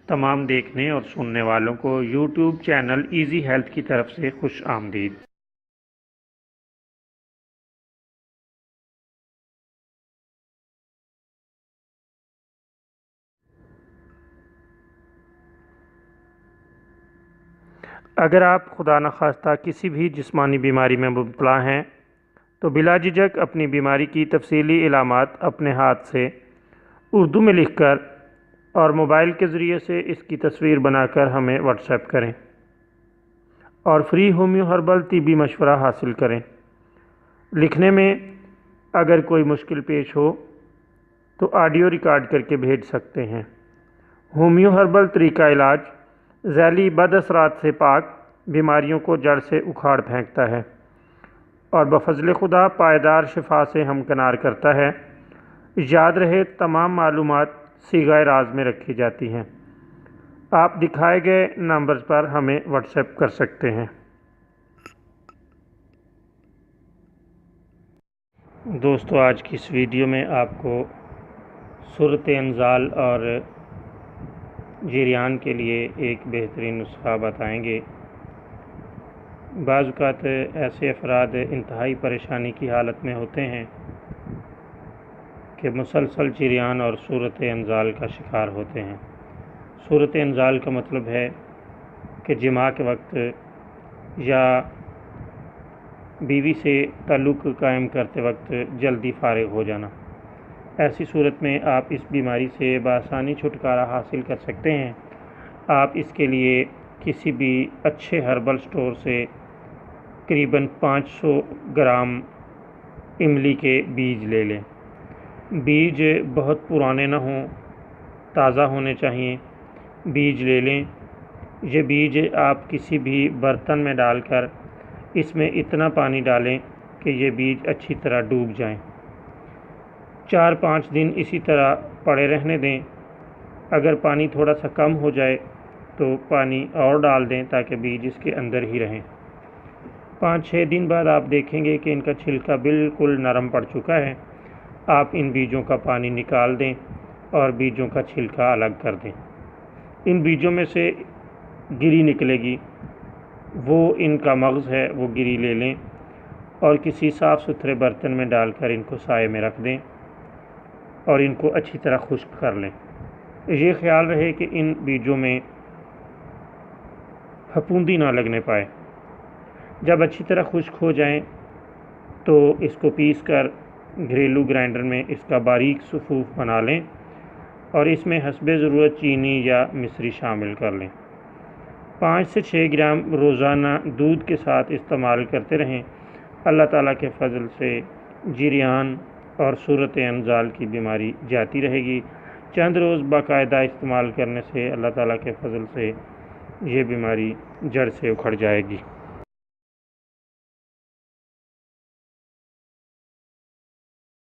تمام دیکھنے اور سننے والوں کو یوٹیوب چینل ایزی ہیلتھ کی طرف سے خوش آمدید۔ اگر آپ خدا نخواستہ کسی بھی جسمانی بیماری میں مبتلا ہیں تو بلا جھجک اپنی بیماری کی تفصیلی علامات اپنے ہاتھ سے اردو میں لکھ کر اور موبائل کے ذریعے سے اس کی تصویر بنا کر ہمیں واٹس ایپ کریں اور فری ہومیو ہربل طبی مشورہ حاصل کریں۔ لکھنے میں اگر کوئی مشکل پیش ہو تو آڈیو ریکارڈ کر کے بھیج سکتے ہیں۔ ہومیو ہربل طریقہ علاج ذیلی بد اثرات سے پاک، بیماریوں کو جڑ سے اکھاڑ پھینکتا ہے اور بفضل خدا پائیدار شفا سے ہمکنار کرتا ہے۔ یاد رہے تمام معلومات صیغہ راز میں رکھی جاتی ہیں۔ آپ دکھائے گئے نمبرز پر ہمیں واٹس ایپ کر سکتے ہیں۔ دوستو، آج کی اس ویڈیو میں آپ کو صورت انزال اور جریان کے لیے ایک بہترین نسخہ بتائیں گے۔ بعض اوقات ایسے افراد انتہائی پریشانی کی حالت میں ہوتے ہیں کہ مسلسل جریان اور صورت انزال کا شکار ہوتے ہیں۔ صورت انزال کا مطلب ہے کہ جماع کے وقت یا بیوی سے تعلق قائم کرتے وقت جلدی فارغ ہو جانا۔ ایسی صورت میں آپ اس بیماری سے بآسانی چھٹکارا حاصل کر سکتے ہیں۔ آپ اس کے لیے کسی بھی اچھے ہربل سٹور سے قریباً 500 گرام املی کے بیج لے لیں۔ بیج بہت پرانے نہ ہوں، تازہ ہونے چاہیے۔ بیج لے لیں۔ یہ بیج آپ کسی بھی برتن میں ڈال کر اس میں اتنا پانی ڈالیں کہ یہ بیج اچھی طرح ڈوب جائیں۔ 4-5 دن اسی طرح پڑے رہنے دیں۔ اگر پانی تھوڑا سا کم ہو جائے تو پانی اور ڈال دیں تاکہ بیج اس کے اندر ہی رہیں۔ 5-6 دن بعد آپ دیکھیں گے کہ ان کا چھلکا بالکل نرم پڑ چکا ہے۔ آپ ان بیجوں کا پانی نکال دیں اور بیجوں کا چھلکا الگ کر دیں۔ ان بیجوں میں سے گری نکلے گی، وہ ان کا مغز ہے، وہ گری لے لیں اور کسی صاف ستھرے برتن میں ڈال کر ان کو سائے میں رکھ دیں اور ان کو اچھی طرح خشک کر لیں۔ یہ خیال رہے کہ ان بیجوں میں پھپھوندی نہ لگنے پائے۔ جب اچھی طرح خشک ہو جائیں تو اس کو پیس کر گھریلو گرائنڈر میں اس کا باریک صفوف بنا لیں اور اس میں حسب ضرورت چینی یا مصری شامل کر لیں۔ 5 سے 6 گرام روزانہ دودھ کے ساتھ استعمال کرتے رہیں۔ اللہ تعالیٰ کے فضل سے جریان اور صورت انزال کی بیماری جاتی رہے گی۔ چند روز باقاعدہ استعمال کرنے سے اللہ تعالیٰ کے فضل سے یہ بیماری جڑ سے اکھڑ جائے گی۔